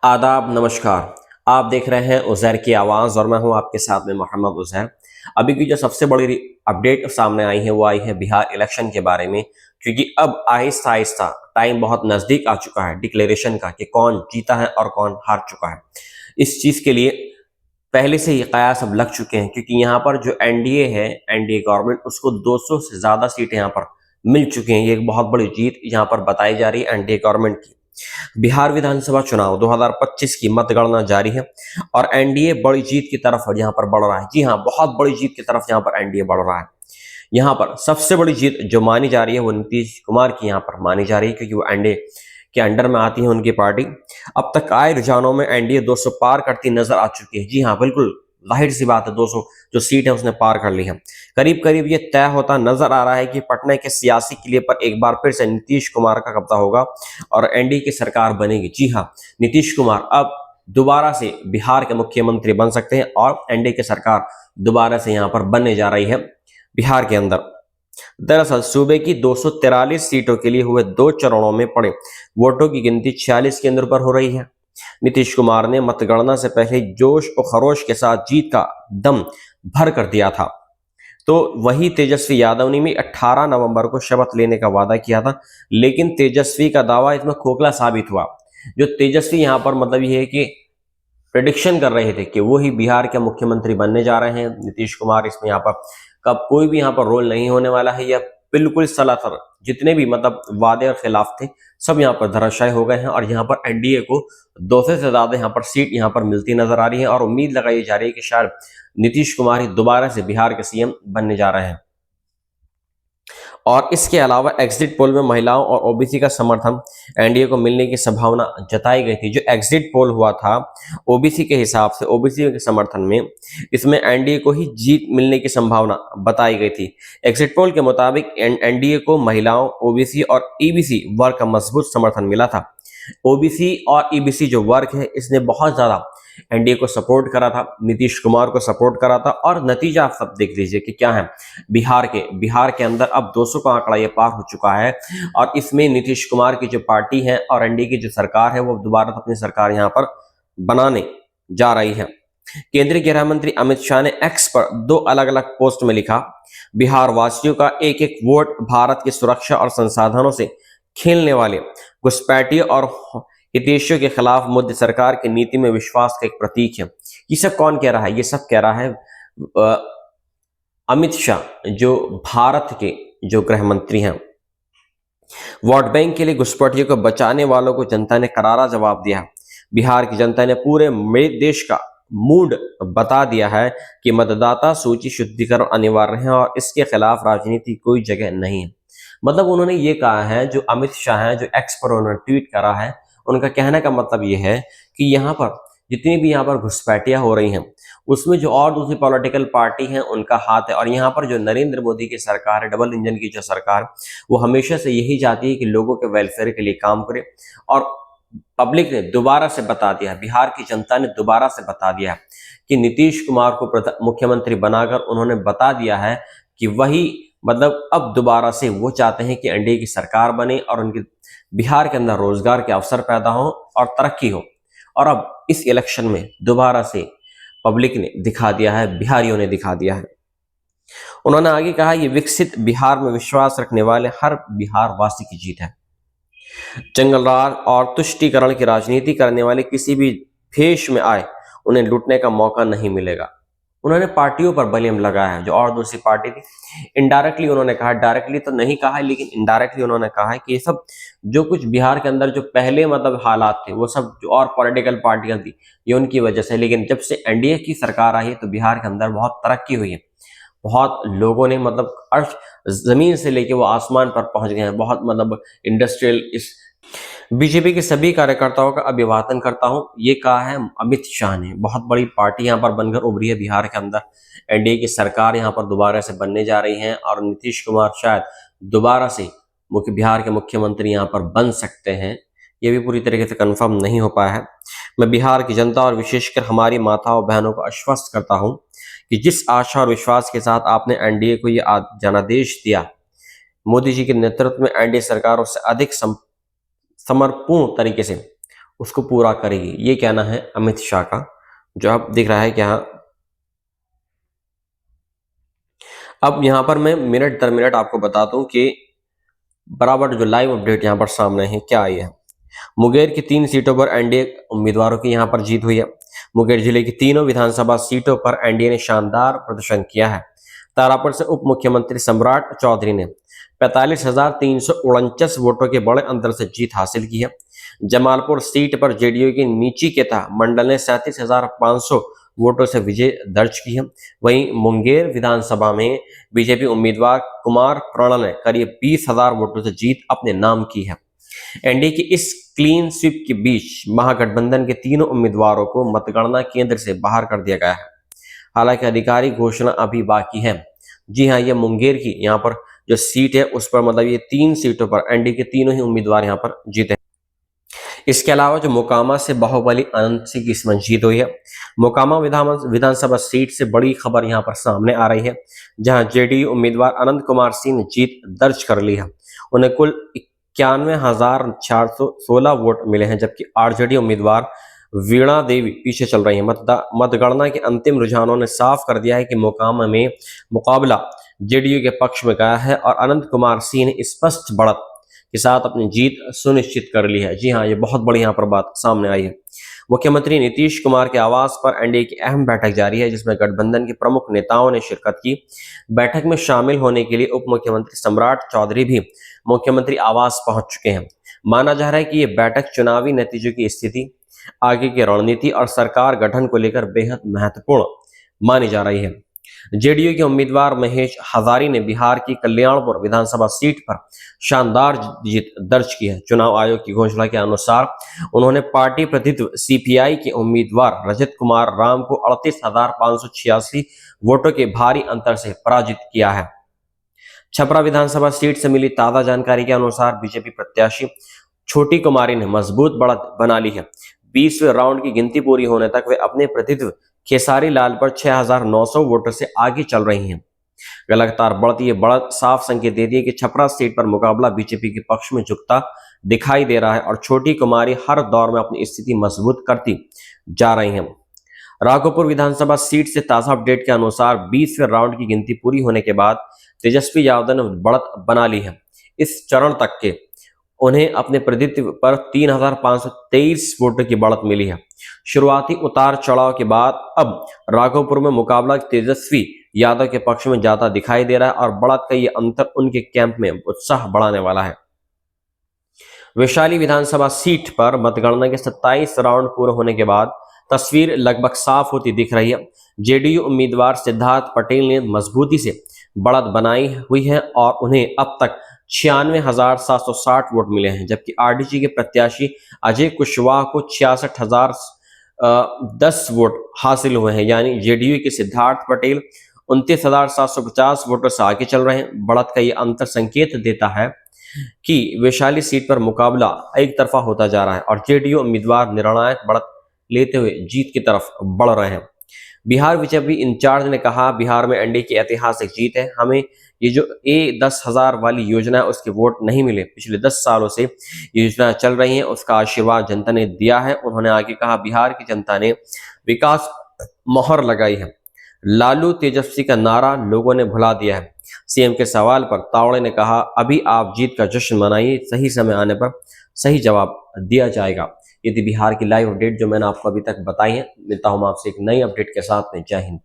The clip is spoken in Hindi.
आदाब नमस्कार। आप देख रहे हैं उज़ैर की आवाज़ और मैं हूं आपके साथ में मोहम्मद उज़ैर। अभी की जो सबसे बड़ी अपडेट सामने आई है वो आई है बिहार इलेक्शन के बारे में, क्योंकि अब आहिस्ता आहिस्ता टाइम बहुत नज़दीक आ चुका है डिक्लेरेशन का कि कौन जीता है और कौन हार चुका है। इस चीज़ के लिए पहले से ही कयास अब लग चुके हैं, क्योंकि यहाँ पर जो एनडीए है, एनडीए गवर्नमेंट, उसको 200 से ज़्यादा सीटें यहाँ पर मिल चुकी हैं। ये एक बहुत बड़ी जीत यहाँ पर बताई जा रही है एनडीए गवर्नमेंट की। बिहार विधानसभा चुनाव 2025 की मतगणना जारी है और एनडीए बड़ी जीत की तरफ यहाँ पर बढ़ रहा है। जी हाँ, बहुत बड़ी जीत की तरफ यहाँ पर एनडीए बढ़ रहा है। यहाँ पर सबसे बड़ी जीत जो मानी जा रही है वो नीतीश कुमार की यहाँ पर मानी जा रही है, क्योंकि वो एनडीए के अंडर में आती है उनकी पार्टी। अब तक आए रुझानों में एनडीए 200 पार करती नजर आ चुकी है। जी हाँ, बिल्कुल जाहिर सी बात है, 200 जो सीट है उसने पार कर ली है। करीब करीब ये तय होता नजर आ रहा है कि पटना के सियासी किले पर एक बार फिर से नीतीश कुमार का कब्जा होगा और एनडीए की सरकार बनेगी। जी हाँ, नीतीश कुमार अब दोबारा से बिहार के मुख्यमंत्री बन सकते हैं और एनडीए की सरकार दोबारा से यहाँ पर बनने जा रही है बिहार के अंदर। दरअसल सूबे की 243 सीटों के लिए हुए 2 चरणों में पड़े वोटों की गिनती 46 केंद्रों पर हो रही है। नीतीश कुमार ने मतगणना से पहले जोश और खरोश के साथ जीत का दम भर कर दिया था। तो वही तेजस्वी यादव ने भी 18 नवंबर को शपथ लेने का वादा किया था, लेकिन तेजस्वी का दावा इसमें खोखला साबित हुआ। जो तेजस्वी यहाँ पर मतलब ये है कि प्रेडिक्शन कर रहे थे कि वो ही बिहार के मुख्यमंत्री बनने जा रहे हैं नीतीश कुमार, इसमें यहाँ पर कब कोई भी यहाँ पर रोल नहीं होने वाला है। यह बिल्कुल सलासर जितने भी मतलब वादे और खिलाफ थे सब यहाँ पर धराशायी हो गए हैं और यहाँ पर एनडीए को 200 से ज्यादा यहाँ पर सीट यहाँ पर मिलती नजर आ रही है और उम्मीद लगाई जा रही है कि शायद नीतीश कुमार ही दोबारा से बिहार के सीएम बनने जा रहे हैं। और इसके अलावा एग्जिट पोल में महिलाओं और ओबीसी का समर्थन एनडीए को मिलने की संभावना जताई गई थी। जो एग्जिट पोल हुआ था ओबीसी के हिसाब से, ओबीसी के समर्थन में, इसमें एनडीए को ही जीत मिलने की संभावना बताई गई थी। एग्जिट पोल के मुताबिक एनडीए को महिलाओं, ओबीसी और ईबीसी वर्ग का मजबूत समर्थन मिला था। ओबीसी और ईबीसी जो वर्ग है इसने बहुत ज्यादा एनडीए को सपोर्ट करा था, नीतीश कुमार को सपोर्ट करा था और नतीजा आप सब देख लीजिए कि क्या है। बिहार के अंदर अब 200 का आंकड़ा ये पार हो चुका है और इसमें नीतीश कुमार की जो पार्टी है और एनडीए की जो सरकार है वो दोबारा अपनी सरकार यहाँ पर बनाने जा रही है। केंद्रीय गृह मंत्री अमित शाह ने एक्स पर 2 अलग अलग पोस्ट में लिखा, बिहार वासियों का एक एक वोट भारत की सुरक्षा और संसाधनों से खेलने वाले घुसपैठियों और हितैषियों के खिलाफ मोदी सरकार की नीति में विश्वास का एक प्रतीक है। ये सब कौन कह रहा है? ये सब कह रहा है अमित शाह, जो भारत के जो गृह मंत्री हैं। वोट बैंक के लिए घुसपैठियों को बचाने वालों को जनता ने करारा जवाब दिया। बिहार की जनता ने पूरे देश का मूड बता दिया है कि मतदाता सूची शुद्धिकरण अनिवार्य है और इसके खिलाफ राजनीति की कोई जगह नहीं है। मतलब उन्होंने ये कहा है, जो अमित शाह है, जो एक्स पर उन्होंने ट्वीट करा है, उनका कहने का मतलब ये है कि यहाँ पर जितनी भी यहाँ पर घुसपैठियां हो रही हैं उसमें जो और दूसरी पॉलिटिकल पार्टी हैं उनका हाथ है। और यहाँ पर जो नरेंद्र मोदी की सरकार है, डबल इंजन की जो सरकार, वो हमेशा से यही चाहती है कि लोगों के वेलफेयर के लिए काम करे। और पब्लिक ने दोबारा से बता दिया, बिहार की जनता ने दोबारा से बता दिया कि नीतीश कुमार को मुख्यमंत्री बनाकर उन्होंने बता दिया है कि वही मतलब अब दोबारा से वो चाहते हैं कि एनडीए की सरकार बने और उनके बिहार के अंदर रोजगार के अवसर पैदा हो और तरक्की हो। और अब इस इलेक्शन में दोबारा से पब्लिक ने दिखा दिया है, बिहारियों ने दिखा दिया है। उन्होंने आगे कहा, ये विकसित बिहार में विश्वास रखने वाले हर बिहार वासी की जीत है। जंगलराज और तुष्टीकरण की राजनीति करने वाले किसी भी भेष में आए उन्हें लूटने का मौका नहीं मिलेगा। उन्होंने पार्टियों पर ब्लेम लगाया है, जो और दूसरी पार्टी थी। इनडायरेक्टली उन्होंने कहा, डायरेक्टली तो नहीं कहा है लेकिन इनडायरेक्टली उन्होंने कहा है कि ये सब जो कुछ बिहार के अंदर जो पहले मतलब हालात थे वो सब जो और पॉलिटिकल पार्टियां थी ये उनकी वजह से। लेकिन जब से एनडीए की सरकार आई है तो बिहार के अंदर बहुत तरक्की हुई है। बहुत लोगों ने मतलब अर्श जमीन से लेके वो आसमान पर पहुंच गए हैं। बहुत मतलब इंडस्ट्रियल इस बीजेपी के सभी कार्यकर्ताओं का अभिवादन करता हूं, ये कहा है अमित शाह ने। बहुत बड़ी पार्टी यहां पर बनकर उभरी है बिहार के अंदर। एनडीए की सरकार यहां पर दोबारा से बनने जा रही है और नीतीश कुमार शायद दोबारा से बिहार के मुख्यमंत्री यहां पर बन सकते हैं। ये भी पूरी तरीके से कंफर्म नहीं हो पाया है। मैं बिहार की जनता और विशेषकर हमारी माताओं बहनों को आश्वस्त करता हूं कि जिस आशा और विश्वास के साथ आपने एनडीए को ये जनादेश दिया, मोदी जी के नेतृत्व में एनडीए सरकार उससे अधिक समर्पण तरीके से उसको पूरा करेगी, ये कहना है अमित शाह का, जो अब दिख रहा है कि हाँ। अब यहाँ पर मैं मिनट दर मिनट आपको बताता हूँ कि बराबर जो लाइव अपडेट यहाँ पर सामने है क्या आई है। मुंगेर की 3 सीटों पर एनडीए उम्मीदवारों की यहाँ पर जीत हुई है। मुंगेर जिले की तीनों विधानसभा सीटों पर एनडीए ने शानदार प्रदर्शन किया है। तारापुर से उप मुख्यमंत्री सम्राट चौधरी ने 45,349 वोटों के बड़े अंतर से जीत हासिल की है। जमालपुर सीट पर जेडीयू की नीचिकेता मंडल ने 37,500 वोटों से विजय दर्ज की है। वहीं मुंगेर विधानसभा में बीजेपी उम्मीदवार कुमार प्रणल ने करीब 20,000 वोटों से जीत अपने नाम की है। एनडीए की इस क्लीन स्वीप के बीच महागठबंधन के तीनों उम्मीदवारों को मतगणना केंद्र से बाहर कर दिया गया है। हालांकि आधिकारिक घोषणा अभी बाकी है। जी हाँ, ये मुंगेर की यहाँ पर जो सीट है उस पर मतलब ये 3 सीटों पर एनडीए के तीनों ही उम्मीदवार यहाँ पर जीते। इसके अलावा जो मोकामा से बाहुबली अनंत सिंह की इसमें जीत हुई है। मोकामा विधानसभा सीट से बड़ी खबर यहाँ पर सामने आ रही है, जहां जेडीयू उम्मीदवार अनंत कुमार सिंह ने जीत दर्ज कर ली है। उन्हें कुल 91,416 वोट मिले हैं, जबकि आरजेडी उम्मीदवार वीणा देवी पीछे चल रही है। मतगणना के अंतिम रुझानों ने साफ कर दिया है कि मोकामा में मुकाबला जेडीयू के पक्ष में गया है और अनंत कुमार सिंह ने स्पष्ट बढ़त के साथ अपनी जीत सुनिश्चित कर ली है। जी हाँ, ये बहुत बड़ी यहाँ पर बात सामने आई है। मुख्यमंत्री नीतीश कुमार के आवास पर एनडीए की अहम बैठक जारी है, जिसमें गठबंधन के प्रमुख नेताओं ने शिरकत की। बैठक में शामिल होने के लिए उप मुख्यमंत्री सम्राट चौधरी भी मुख्यमंत्री आवास पहुंच चुके हैं। माना जा रहा है कि ये बैठक चुनावी नतीजों की स्थिति, आगे की रणनीति और सरकार गठन को लेकर बेहद महत्वपूर्ण मानी जा रही है। जेडीयू के उम्मीदवार महेश हजारी ने बिहार की कल्याणपुर विधानसभा सीट पर शानदार जीत दर्ज की है। चुनाव आयोग की घोषणा के अनुसार उन्होंने पार्टी प्रतिनिधित्व सीपीआई के उम्मीदवार रजत कुमार राम को 38,586 वोटों के भारी अंतर से पराजित किया है। छपरा विधानसभा सीट से मिली ताजा जानकारी के अनुसार बीजेपी प्रत्याशी छोटी कुमारी ने मजबूत बढ़त बना ली है। 20वें राउंड की गिनती पूरी होने तक वे अपने प्रतिनिधित्व खेसारी लाल पर 6,900 वोटों से आगे चल रही हैं। लगातार बढ़ती ये बढ़त साफ संकेत देती है कि छपरा सीट पर मुकाबला बीजेपी के पक्ष में झुकता दिखाई दे रहा है और छोटी कुमारी हर दौर में अपनी स्थिति मजबूत करती जा रही हैं। राघोपुर विधानसभा सीट से ताजा अपडेट के अनुसार 20वें राउंड की गिनती पूरी होने के बाद तेजस्वी यादव ने बढ़त बना ली है। इस चरण तक के उन्हें अपने प्रतिनिधित्व पर 3,523 वोटों की बढ़त मिली है। शुरुआती उतार चढ़ाव के बाद अब राघोपुर में मुकाबला तेजस्वी यादव के पक्ष में ज्यादा दिखाई दे रहा है और बढ़त का ये अंतर उनके कैंप में उत्साह बढ़ाने वाला है। वैशाली विधानसभा सीट पर मतगणना के 27 राउंड पूरे होने के बाद तस्वीर लगभग साफ होती दिख रही है। जेडीयू उम्मीदवार सिद्धार्थ पटेल ने मजबूती से बढ़त बनाई हुई है और उन्हें अब तक 96,760 वोट मिले हैं, जबकि आरडीजी के प्रत्याशी अजय कुशवाहा को 66,010 वोट हासिल हुए हैं। यानी जेडीयू के सिद्धार्थ पटेल 29,750 वोटों से आगे चल रहे हैं। बढ़त का ये अंतर संकेत देता है कि वैशाली सीट पर मुकाबला एक तरफा होता जा रहा है और जेडीयू उम्मीदवार निर्णायक बढ़त लेते हुए जीत की तरफ बढ़ रहे हैं। बिहार बीजेपी इंचार्ज ने कहा, बिहार में एनडीए की ऐतिहासिक जीत है। हमें ये जो A10,000 वाली योजना है उसके वोट नहीं मिले। पिछले 10 सालों से ये योजना चल रही है, उसका आशीर्वाद जनता ने दिया है। उन्होंने आगे कहा, बिहार की जनता ने विकास मोहर लगाई है। लालू तेजस्वी का नारा लोगों ने भुला दिया है। सीएम के सवाल पर तावड़े ने कहा, अभी आप जीत का जश्न मनाइए, सही समय आने पर सही जवाब दिया जाएगा। ये थी बिहार की लाइव अपडेट जो मैंने आपको अभी तक बताई है। मिलता हूं आपसे एक नई अपडेट के साथ में। जय हिंद।